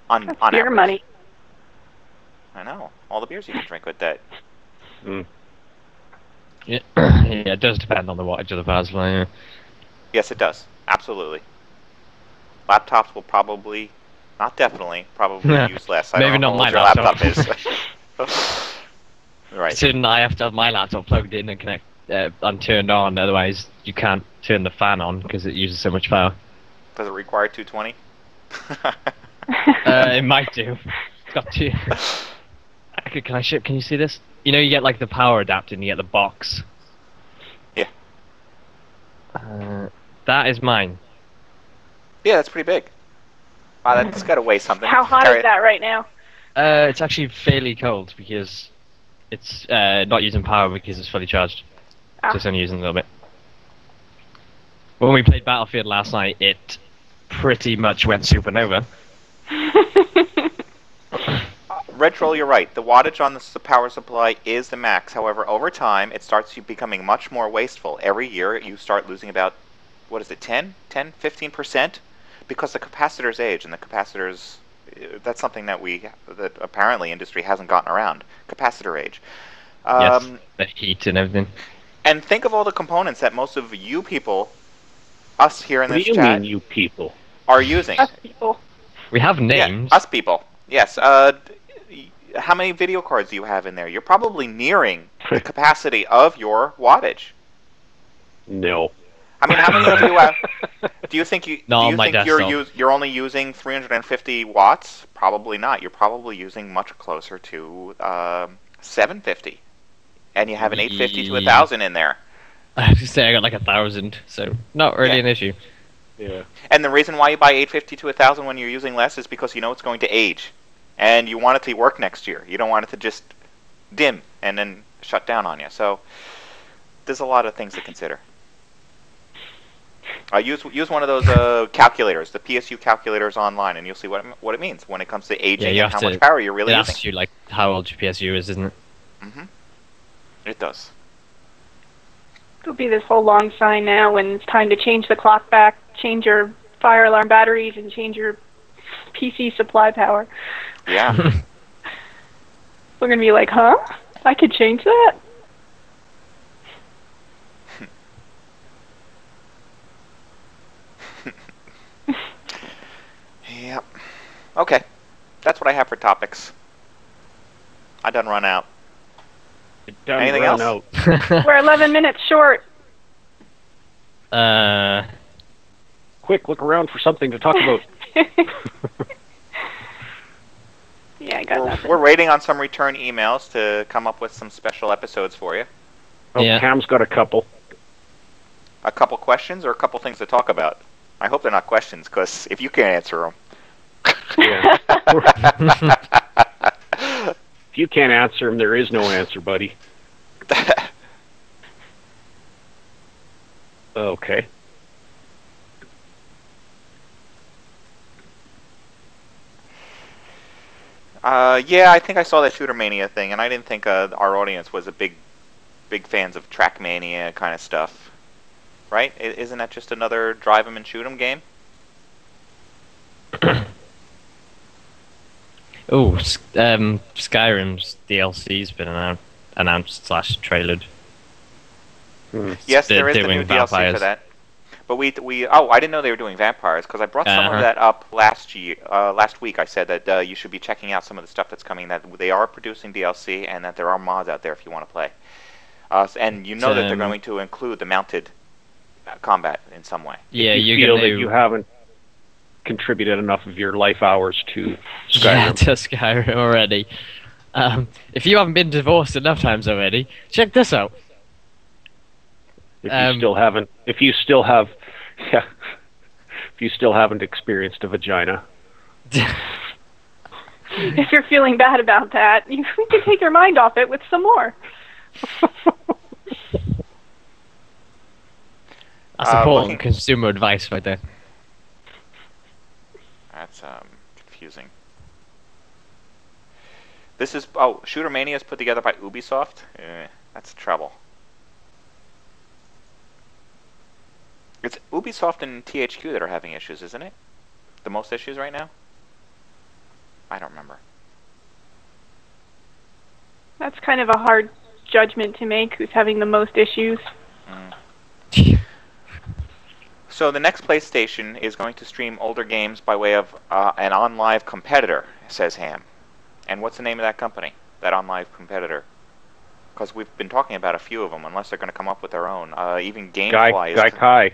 On beer average. Money. I know. All the beers you can drink with that. Mm. Yeah, it does depend on the wattage of the power supply. Yeah. Yes, it does. Absolutely. Laptops will probably, not definitely, probably use less. I Maybe don't know not what my your laptop. is. Right. Soon I have to have my laptop plugged in and connect and turned on. Otherwise, you can't turn the fan on because it uses so much power. Does it require 220? It might do. It's got two. Can you see this? You know, you get like the power adapter and you get the box. Yeah. That is mine. Yeah, that's pretty big. Wow, that's got to weigh something. How hot is that right now? It's actually fairly cold because it's not using power because it's fully charged. Ah. So it's only using a little bit. When we played Battlefield last night, it pretty much went supernova. Red Troll, you're right. The wattage on the power supply is the max. However, over time, it starts becoming much more wasteful. Every year, you start losing about, what is it, 15%? Because the capacitors age, and the capacitors, that's something that that apparently industry hasn't gotten around. Capacitor age. Yes, the heat and everything. And think of all the components that most of you people, us here in this chat, What do you mean, you people? Are using. Us people. We have names. Yeah, us people. Yes. How many video cards do you have in there? You're probably nearing the capacity of your wattage. No. I mean, how many of you have? Do you think you're only using 350 watts? Probably not. You're probably using much closer to 750, and you have an 850 to 1,000 in there. I have to say, I got like 1,000, so not really an issue. Yeah. And the reason why you buy 850 to 1,000 when you're using less is because you know it's going to age, and you want it to work next year. You don't want it to just dim and then shut down on you. So there's a lot of things to consider. Use one of those calculators, the PSU calculators online, and you'll see what it means when it comes to aging and how much power you're really using. It asks you like how old your PSU is, isn't it? Mm-hmm. It does. There'll be this whole long sign now when it's time to change the clock back, change your fire alarm batteries, and change your PC supply power. Yeah. We're going to be like, huh? I could change that? Yep. Okay. That's what I have for topics. I done run out. Anything else? We're 11 minutes short. Quick, look around for something to talk about. Yeah, I got nothing. We're waiting on some return emails to come up with some special episodes for you. Oh, yeah. Cam's got a couple. A couple questions or a couple things to talk about? I hope they're not questions, because if you can't answer them... Yeah. If you can't answer them, there is no answer, buddy. Okay. Yeah, I think I saw that Shooter Mania thing, and I didn't think our audience was a big fans of Trackmania kind of stuff. Right? Isn't that just another drive 'em and shoot 'em game? Oh, Skyrim's DLC's been announced / trailered. Yes, there is the new DLC for that. But I didn't know they were doing vampires, because I brought some of that up last week. I said that you should be checking out some of the stuff that's coming, that they are producing DLC, and that there are mods out there if you want to play. And you know that they're going to include the mounted combat in some way. Yeah, you feel that you haven't contributed enough of your life hours to Skyrim. Yeah, to Skyrim already. If you haven't been divorced enough times already, check this out. If you still haven't experienced a vagina. If you're feeling bad about that, we can take your mind off it with some more. That's important consumer advice right there. That's confusing. This is Shooter Mania is put together by Ubisoft. That's trouble. It's Ubisoft and THQ that are having issues, isn't it? The most issues right now? I don't remember. That's kind of a hard judgment to make, who's having the most issues. So the next PlayStation is going to stream older games by way of an OnLive competitor, says Ham. And what's the name of that company, that OnLive competitor? Because we've been talking about a few of them, unless they're going to come up with their own. Even GameFly is... GameKat.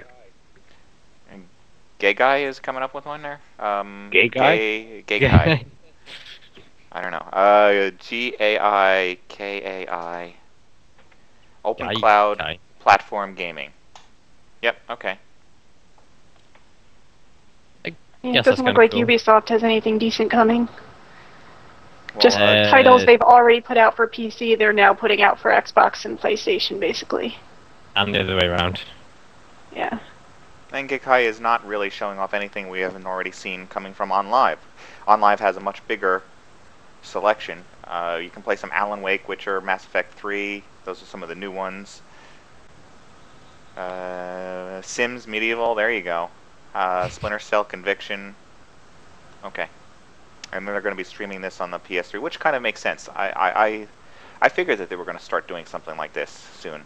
Gay Guy is coming up with one there? Gay Guy? Gay Guy. I don't know. GAIKAI. Open Cloud Platform Gaming. Yep, okay. It doesn't look like Ubisoft has anything decent coming. Well, just titles they've already put out for PC, they're now putting out for Xbox and PlayStation, basically. And the other way around. Yeah. And Gekai is not really showing off anything we haven't already seen coming from OnLive. OnLive has a much bigger selection. You can play some Alan Wake, Witcher, Mass Effect 3. Those are some of the new ones. Sims Medieval, there you go. Splinter Cell Conviction. Okay. And then they're going to be streaming this on the PS3, which kind of makes sense. I figured that they were going to start doing something like this soon.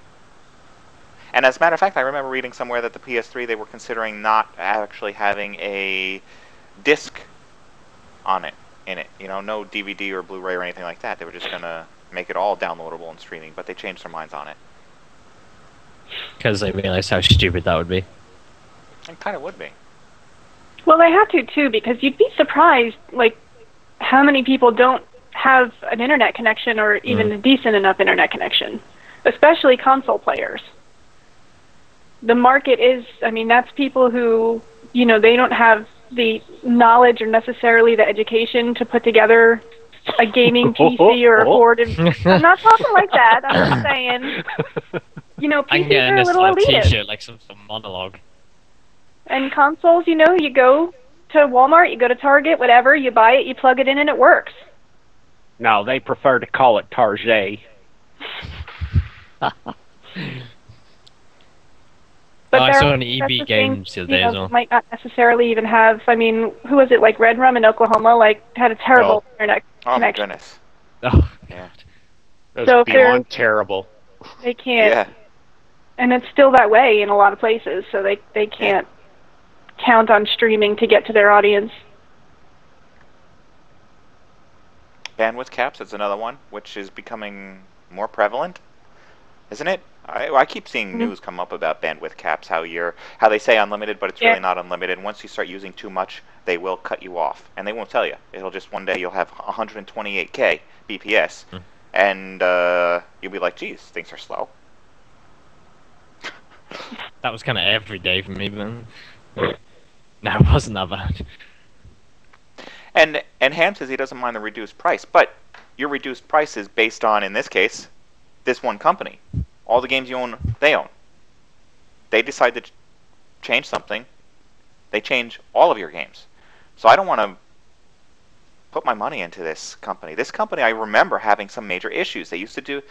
And as a matter of fact, I remember reading somewhere that the PS3, they were considering not actually having a disc on it, You know, no DVD or Blu-ray or anything like that. They were just going to make it all downloadable and streaming, but they changed their minds on it. Because they realized how stupid that would be. It kind of would be. Well, they have to, too, because you'd be surprised, like, how many people don't have an internet connection or even a decent enough internet connection, especially console players. The market is, I mean, that's people who, you know, they don't have the knowledge or necessarily the education to put together a gaming PC or a board. I'm not talking like that. I'm just saying, you know, PCs are a little elitist. T-shirt, like some monologue. And consoles, you know, you go to Walmart, you go to Target, whatever, you buy it, you plug it in, and it works. No, they prefer to call it Target. But I saw an EB Games the other day as well. Might not necessarily even have, I mean, who was it, like Red Rum in Oklahoma, like, had a terrible internet connection. Oh, my goodness. Oh, yeah. That's so beyond terrible. They can't. Yeah. And it's still that way in a lot of places, so they can't count on streaming to get to their audience. Bandwidth caps, that's another one, which is becoming more prevalent, isn't it? I keep seeing news come up about bandwidth caps, how they say unlimited, but it's really not unlimited. And once you start using too much, they will cut you off, and they won't tell you. It'll just one day you'll have 128K BPS, and you'll be like, "Geez, things are slow." That was kind of every day for me, but no, it wasn't that bad. And Ham says he doesn't mind the reduced price, but your reduced price is based on, in this case, this one company. All the games you own, they own. They decide to change something, they change all of your games. So I don't want to put my money into this company. This company, I remember having some major issues. They used to do,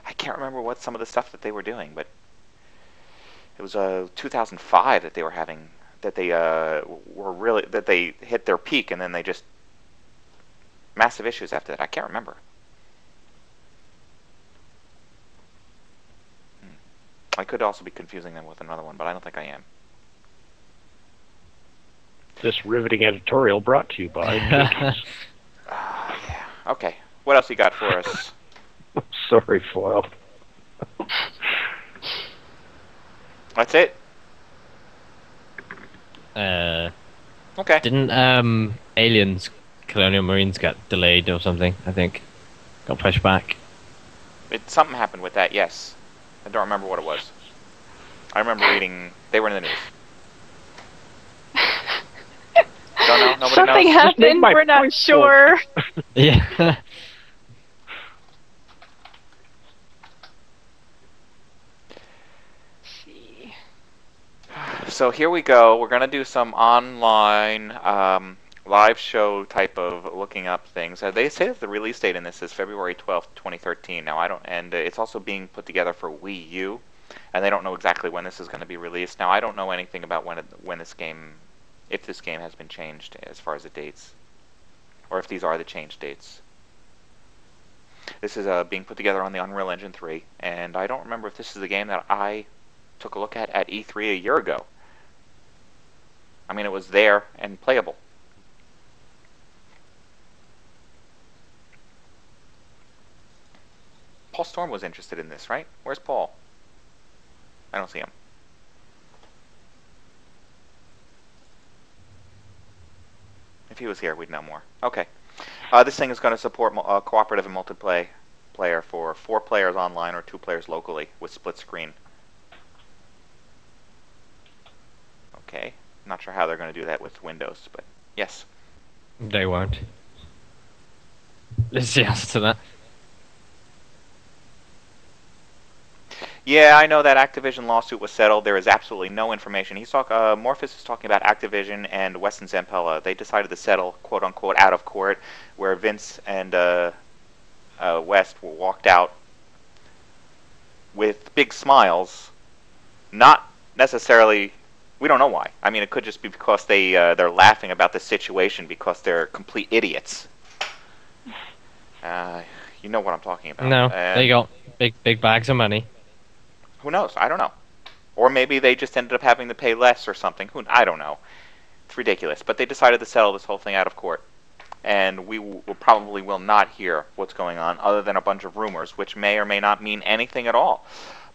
I can't remember what some of the stuff that they were doing, but it was 2005 that they were having, that they that they hit their peak, and then they just massive issues after that. I can't remember. I could also be confusing them with another one, but I don't think I am. This riveting editorial brought to you by... yeah. Okay. What else you got for us? Sorry, Foyle. That's it? Okay. Didn't Aliens Colonial Marines get delayed or something, I think? Got pushed back. Something happened with that, yes. I don't remember what it was. I remember reading... They were in the news. Don't know? Nobody Something knows? happened, we're not sure. Yeah. So here we go. We're going to do some online live show type of looking up things. They say that the release date in this is February 12th, 2013. Now I don't, and it's also being put together for Wii U, and they don't know exactly when this is going to be released. Now I don't know anything about when this game, if this game has been changed as far as the dates, or if these are the changed dates. This is being put together on the Unreal Engine 3, and I don't remember if this is the game that I took a look at E3 a year ago. I mean, it was there and playable. Paul Storm was interested in this, right? Where's Paul? I don't see him. If he was here, we'd know more. Okay. This thing is going to support cooperative and multiplayer for 4 players online or 2 players locally with split screen. Okay. Not sure how they're going to do that with Windows, but yes. They won't. Let's see answer to that. Yeah, I know that Activision lawsuit was settled. There is absolutely no information. Morphus is talking about Activision and Weston Zampella. They decided to settle, quote unquote, out of court, where Vince and West walked out with big smiles. Not necessarily. We don't know why. I mean, it could just be because they're laughing about the situation because they're complete idiots. You know what I'm talking about. No, they got big bags of money. Who knows? I don't know. Or maybe they just ended up having to pay less or something. I don't know. It's ridiculous. But they decided to settle this whole thing out of court. And we probably will not hear what's going on other than a bunch of rumors, which may or may not mean anything at all.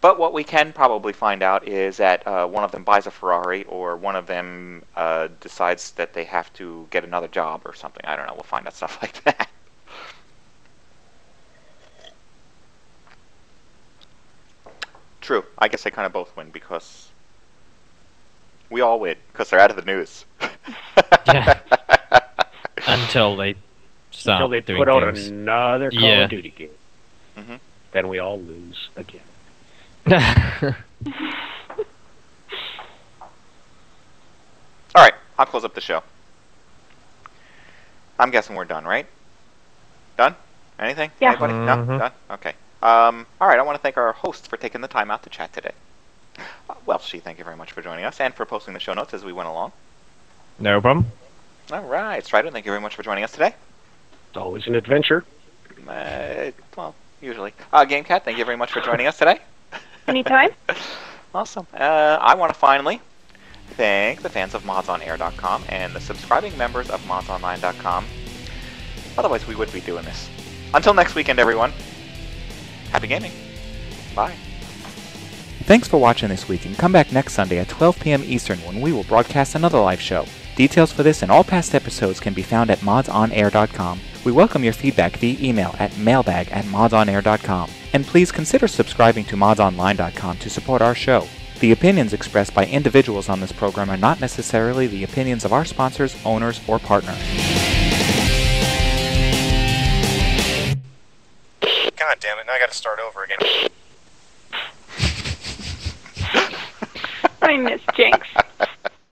But what we can probably find out is that one of them buys a Ferrari or one of them decides that they have to get another job or something. I don't know. We'll find out stuff like that. True. I guess they kind of both win because we all win because they're out of the news. Yeah. Until they start Until they doing put out games. another Call of Duty game. Mm-hmm. Then we all lose again. Alright, I'll close up the show. I'm guessing we're done, right? Done? Anything? Yeah. Anybody? No? Done? Okay. Alright, I want to thank our hosts for taking the time out to chat today. Welshy, thank you very much for joining us and for posting the show notes as we went along. No problem. Alright, Stryder, thank you very much for joining us today. It's always an adventure. Well, usually. GameKat, thank you very much for joining us today. Anytime. Awesome. I want to finally thank the fans of MODSonair.com and the subscribing members of MODSonline.com. Otherwise, we would be doing this. Until next weekend, everyone. Happy gaming. Bye. Thanks for watching this week, and come back next Sunday at 12 p.m. Eastern when we will broadcast another live show. Details for this and all past episodes can be found at MODSonair.com. We welcome your feedback via email at mailbag@MODSonair.com. And please consider subscribing to MODSonline.com to support our show. The opinions expressed by individuals on this program are not necessarily the opinions of our sponsors, owners, or partners. God damn it, now I gotta start over again. I miss Jinx.